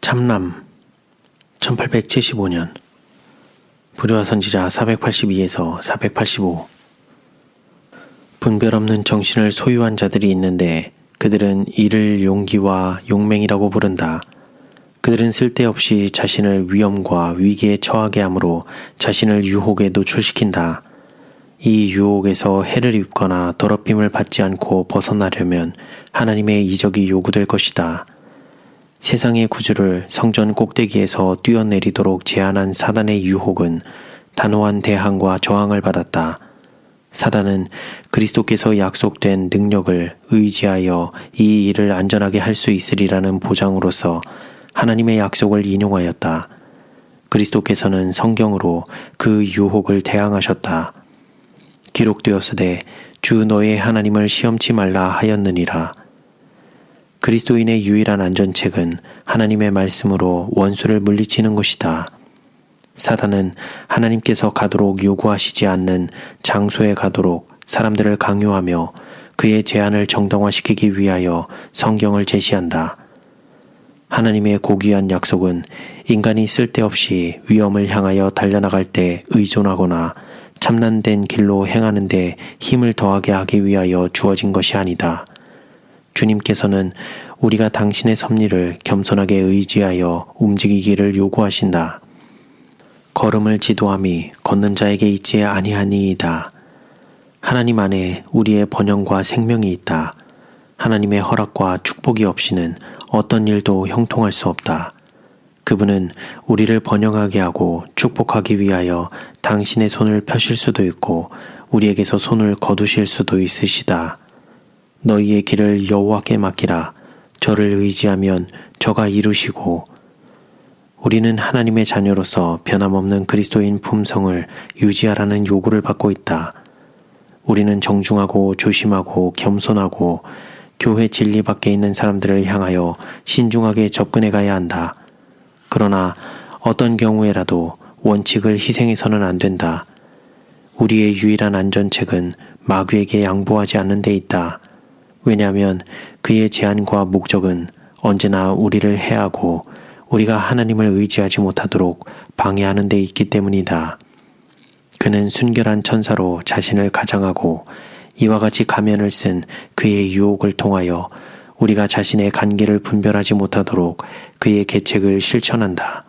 참남 1875년 부르아 선지자 482에서 485 분별 없는 정신을 소유한 자들이 있는데 그들은 이를 용기와 용맹이라고 부른다. 그들은 쓸데없이 자신을 위험과 위기에 처하게 하므로 자신을 유혹에 노출시킨다. 이 유혹에서 해를 입거나 더럽힘을 받지 않고 벗어나려면 하나님의 이적이 요구될 것이다. 세상의 구주를 성전 꼭대기에서 뛰어내리도록 제안한 사단의 유혹은 단호한 대항과 저항을 받았다. 사단은 그리스도께서 약속된 능력을 의지하여 이 일을 안전하게 할 수 있으리라는 보장으로서 하나님의 약속을 인용하였다. 그리스도께서는 성경으로 그 유혹을 대항하셨다. 기록되었으되 주 너의 하나님을 시험치 말라 하였느니라. 그리스도인의 유일한 안전책은 하나님의 말씀으로 원수를 물리치는 것이다. 사단은 하나님께서 가도록 요구하시지 않는 장소에 가도록 사람들을 강요하며 그의 제안을 정당화시키기 위하여 성경을 제시한다. 하나님의 고귀한 약속은 인간이 쓸데없이 위험을 향하여 달려나갈 때 의존하거나 참난된 길로 행하는 데 힘을 더하게 하기 위하여 주어진 것이 아니다. 주님께서는 우리가 당신의 섭리를 겸손하게 의지하여 움직이기를 요구하신다. 걸음을 지도함이 걷는 자에게 있지 아니하니이다. 하나님 안에 우리의 번영과 생명이 있다. 하나님의 허락과 축복이 없이는 어떤 일도 형통할 수 없다. 그분은 우리를 번영하게 하고 축복하기 위하여 당신의 손을 펴실 수도 있고 우리에게서 손을 거두실 수도 있으시다. 너희의 길을 여호와께 맡기라. 저를 의지하면 저가 이루시고. 우리는 하나님의 자녀로서 변함없는 그리스도인 품성을 유지하라는 요구를 받고 있다. 우리는 정중하고 조심하고 겸손하고 교회 진리 밖에 있는 사람들을 향하여 신중하게 접근해 가야 한다. 그러나 어떤 경우에라도 원칙을 희생해서는 안 된다. 우리의 유일한 안전책은 마귀에게 양보하지 않는 데 있다. 왜냐하면 그의 제안과 목적은 언제나 우리를 해하고 우리가 하나님을 의지하지 못하도록 방해하는 데 있기 때문이다. 그는 순결한 천사로 자신을 가장하고 이와 같이 가면을 쓴 그의 유혹을 통하여 우리가 자신의 관계를 분별하지 못하도록 그의 계책을 실천한다.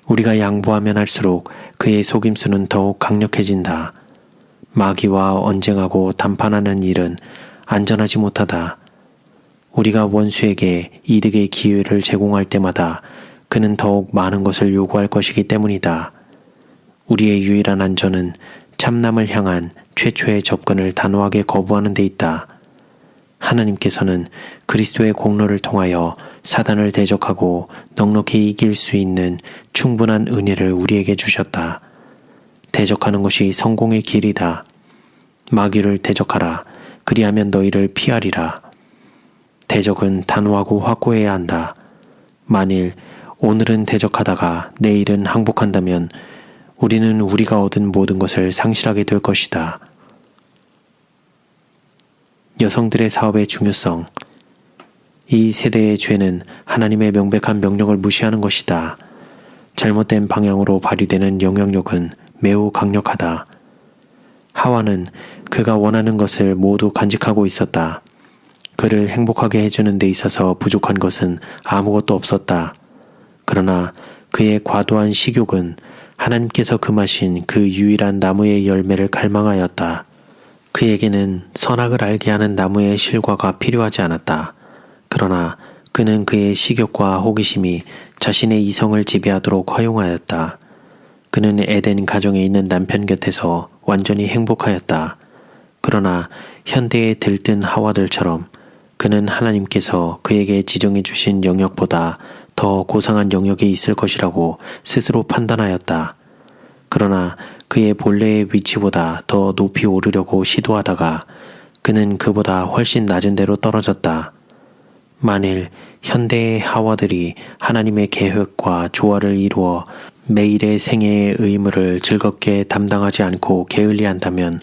우리가 양보하면 할수록 그의 속임수는 더욱 강력해진다. 마귀와 언쟁하고 담판하는 일은 안전하지 못하다. 우리가 원수에게 이득의 기회를 제공할 때마다 그는 더욱 많은 것을 요구할 것이기 때문이다. 우리의 유일한 안전은 참남을 향한 최초의 접근을 단호하게 거부하는 데 있다. 하나님께서는 그리스도의 공로를 통하여 사단을 대적하고 넉넉히 이길 수 있는 충분한 은혜를 우리에게 주셨다. 대적하는 것이 성공의 길이다. 마귀를 대적하라. 그리하면 너희를 피하리라. 대적은 단호하고 확고해야 한다. 만일 오늘은 대적하다가 내일은 항복한다면 우리는 우리가 얻은 모든 것을 상실하게 될 것이다. 여성들의 사업의 중요성. 이 세대의 죄는 하나님의 명백한 명령을 무시하는 것이다. 잘못된 방향으로 발휘되는 영향력은 매우 강력하다. 하와는 그가 원하는 것을 모두 간직하고 있었다. 그를 행복하게 해주는 데 있어서 부족한 것은 아무것도 없었다. 그러나 그의 과도한 식욕은 하나님께서 금하신 그 유일한 나무의 열매를 갈망하였다. 그에게는 선악을 알게 하는 나무의 실과가 필요하지 않았다. 그러나 그는 그의 식욕과 호기심이 자신의 이성을 지배하도록 허용하였다. 그는 에덴 가정에 있는 남편 곁에서 완전히 행복하였다. 그러나 현대에 들뜬 하와들처럼 그는 하나님께서 그에게 지정해 주신 영역보다 더 고상한 영역에 있을 것이라고 스스로 판단하였다. 그러나 그의 본래의 위치보다 더 높이 오르려고 시도하다가 그는 그보다 훨씬 낮은 데로 떨어졌다. 만일 현대의 하와들이 하나님의 계획과 조화를 이루어 매일의 생애의 의무를 즐겁게 담당하지 않고 게을리한다면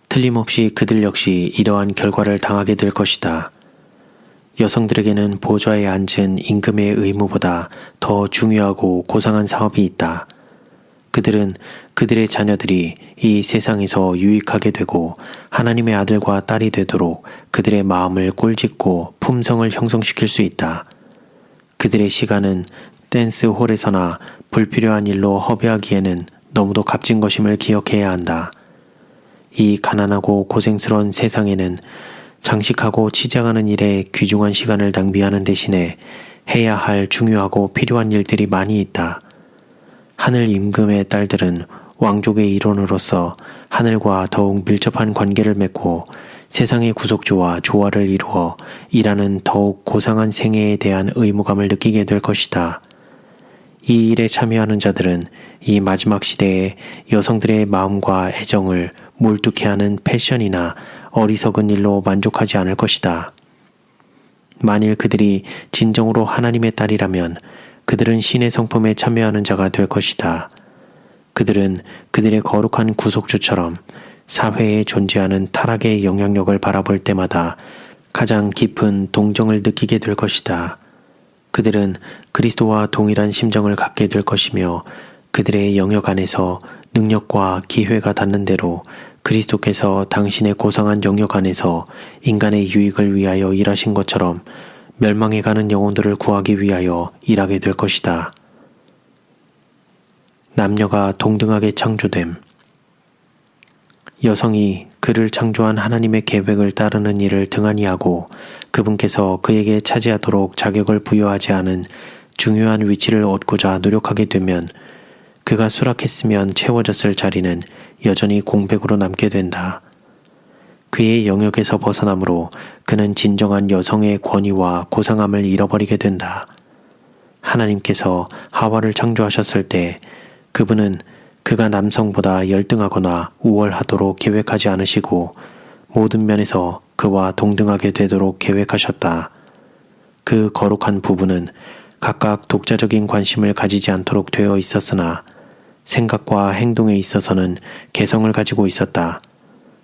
틀림없이 그들 역시 이러한 결과를 당하게 될 것이다. 여성들에게는 보좌에 앉은 임금의 의무보다 더 중요하고 고상한 사업이 있다. 그들은 그들의 자녀들이 이 세상에서 유익하게 되고 하나님의 아들과 딸이 되도록 그들의 마음을 꿀짓고 품성을 형성시킬 수 있다. 그들의 시간은 댄스홀에서나 불필요한 일로 허비하기에는 너무도 값진 것임을 기억해야 한다. 이 가난하고 고생스러운 세상에는 장식하고 치장하는 일에 귀중한 시간을 낭비하는 대신에 해야 할 중요하고 필요한 일들이 많이 있다. 하늘 임금의 딸들은 왕족의 일원으로서 하늘과 더욱 밀접한 관계를 맺고 세상의 구속주와 조화를 이루어 일하는 더욱 고상한 생애에 대한 의무감을 느끼게 될 것이다. 이 일에 참여하는 자들은 이 마지막 시대에 여성들의 마음과 애정을 몰두케 하는 패션이나 어리석은 일로 만족하지 않을 것이다. 만일 그들이 진정으로 하나님의 딸이라면 그들은 신의 성품에 참여하는 자가 될 것이다. 그들은 그들의 거룩한 구속주처럼 사회에 존재하는 타락의 영향력을 바라볼 때마다 가장 깊은 동정을 느끼게 될 것이다. 그들은 그리스도와 동일한 심정을 갖게 될 것이며 그들의 영역 안에서 능력과 기회가 닿는 대로 그리스도께서 당신의 고상한 영역 안에서 인간의 유익을 위하여 일하신 것처럼 멸망해가는 영혼들을 구하기 위하여 일하게 될 것이다. 남녀가 동등하게 창조됨. 여성이 그를 창조한 하나님의 계획을 따르는 일을 등한히 하고 그분께서 그에게 차지하도록 자격을 부여하지 않은 중요한 위치를 얻고자 노력하게 되면 그가 수락했으면 채워졌을 자리는 여전히 공백으로 남게 된다. 그의 영역에서 벗어남으로 그는 진정한 여성의 권위와 고상함을 잃어버리게 된다. 하나님께서 하와를 창조하셨을 때 그분은 그가 남성보다 열등하거나 우월하도록 계획하지 않으시고 모든 면에서 그와 동등하게 되도록 계획하셨다. 그 거룩한 부부는 각각 독자적인 관심을 가지지 않도록 되어 있었으나 생각과 행동에 있어서는 개성을 가지고 있었다.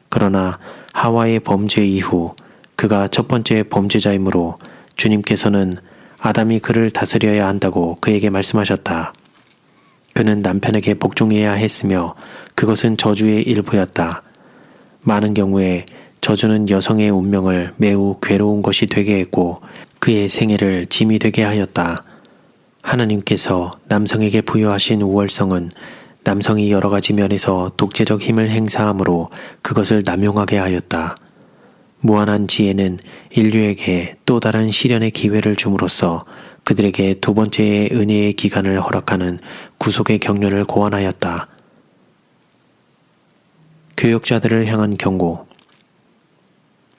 그러나 하와의 범죄 이후 그가 첫 번째 범죄자이므로 주님께서는 아담이 그를 다스려야 한다고 그에게 말씀하셨다. 그는 남편에게 복종해야 했으며 그것은 저주의 일부였다. 많은 경우에 저주는 여성의 운명을 매우 괴로운 것이 되게 했고 그의 생애를 짐이 되게 하였다. 하나님께서 남성에게 부여하신 우월성은 남성이 여러 가지 면에서 독재적 힘을 행사함으로 그것을 남용하게 하였다. 무한한 지혜는 인류에게 또 다른 시련의 기회를 줌으로써 그들에게 두 번째의 은혜의 기간을 허락하는 구속의 경륜을 고안하였다. 교역자들을 향한 경고.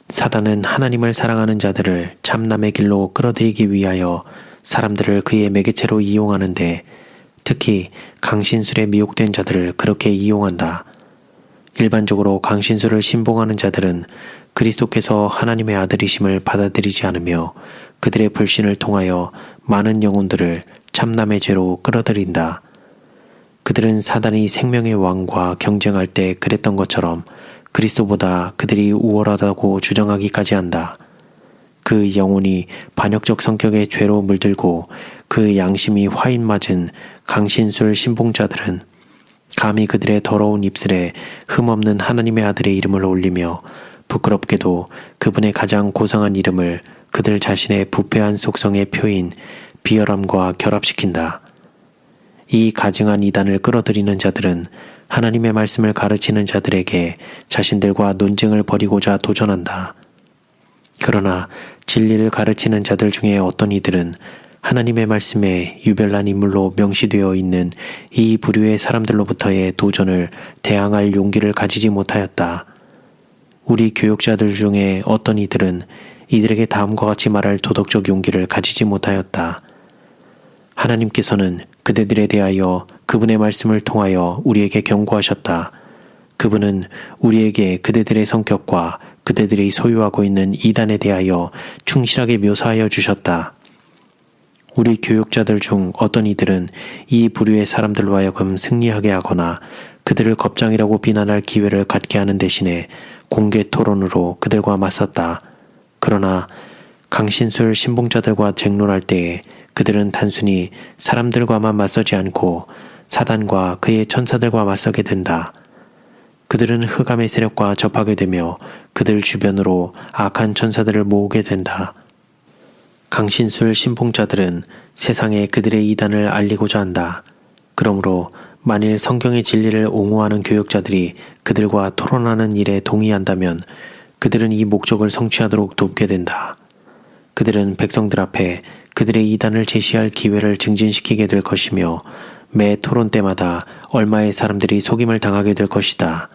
사단은 하나님을 사랑하는 자들을 참남의 길로 끌어들이기 위하여 사람들을 그의 매개체로 이용하는데 특히 강신술에 미혹된 자들을 그렇게 이용한다. 일반적으로 강신술을 신봉하는 자들은 그리스도께서 하나님의 아들이심을 받아들이지 않으며 그들의 불신을 통하여 많은 영혼들을 참남의 죄로 끌어들인다. 그들은 사단이 생명의 왕과 경쟁할 때 그랬던 것처럼 그리스도보다 그들이 우월하다고 주장하기까지 한다. 그 영혼이 반역적 성격의 죄로 물들고 그 양심이 화인 맞은 강신술 신봉자들은 감히 그들의 더러운 입술에 흠없는 하나님의 아들의 이름을 올리며 부끄럽게도 그분의 가장 고상한 이름을 그들 자신의 부패한 속성의 표인 비열함과 결합시킨다. 이 가증한 이단을 끌어들이는 자들은 하나님의 말씀을 가르치는 자들에게 자신들과 논쟁을 벌이고자 도전한다. 그러나 진리를 가르치는 자들 중에 어떤 이들은 하나님의 말씀에 유별난 인물로 명시되어 있는 이 부류의 사람들로부터의 도전을 대항할 용기를 가지지 못하였다. 우리 교역자들 중에 어떤 이들은 이들에게 다음과 같이 말할 도덕적 용기를 가지지 못하였다. 하나님께서는 그대들에 대하여 그분의 말씀을 통하여 우리에게 경고하셨다. 그분은 우리에게 그대들의 성격과 그대들이 소유하고 있는 이단에 대하여 충실하게 묘사하여 주셨다. 우리 교역자들 중 어떤 이들은 이 부류의 사람들로 하여금 승리하게 하거나 그들을 겁장이라고 비난할 기회를 갖게 하는 대신에 공개 토론으로 그들과 맞섰다. 그러나 강신술 신봉자들과 쟁론할 때에 그들은 단순히 사람들과만 맞서지 않고 사단과 그의 천사들과 맞서게 된다. 그들은 흑암의 세력과 접하게 되며 그들 주변으로 악한 천사들을 모으게 된다. 강신술 신봉자들은 세상에 그들의 이단을 알리고자 한다. 그러므로 만일 성경의 진리를 옹호하는 교역자들이 그들과 토론하는 일에 동의한다면 그들은 이 목적을 성취하도록 돕게 된다. 그들은 백성들 앞에 그들의 이단을 제시할 기회를 증진시키게 될 것이며 매 토론 때마다 얼마의 사람들이 속임을 당하게 될 것이다.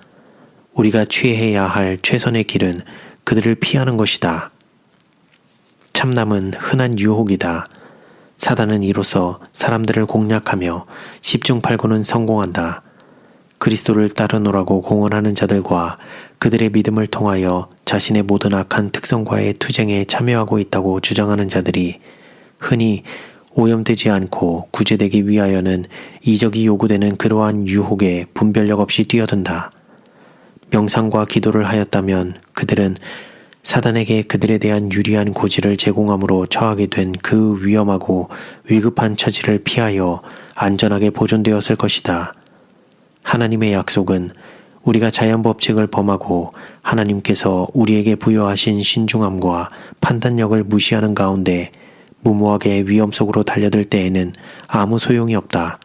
우리가 취해야 할 최선의 길은 그들을 피하는 것이다. 참남은 흔한 유혹이다. 사단은 이로써 사람들을 공략하며 10중8구는 성공한다. 그리스도를 따르노라고 공언하는 자들과 그들의 믿음을 통하여 자신의 모든 악한 특성과의 투쟁에 참여하고 있다고 주장하는 자들이 흔히 오염되지 않고 구제되기 위하여는 이적이 요구되는 그러한 유혹에 분별력 없이 뛰어든다. 명상과 기도를 하였다면 그들은 사단에게 그들에 대한 유리한 고지를 제공함으로 처하게 된 그 위험하고 위급한 처지를 피하여 안전하게 보존되었을 것이다. 하나님의 약속은 우리가 자연 법칙을 범하고 하나님께서 우리에게 부여하신 신중함과 판단력을 무시하는 가운데 무모하게 위험 속으로 달려들 때에는 아무 소용이 없다.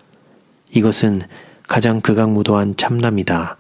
이것은 가장 극악무도한 참남이다.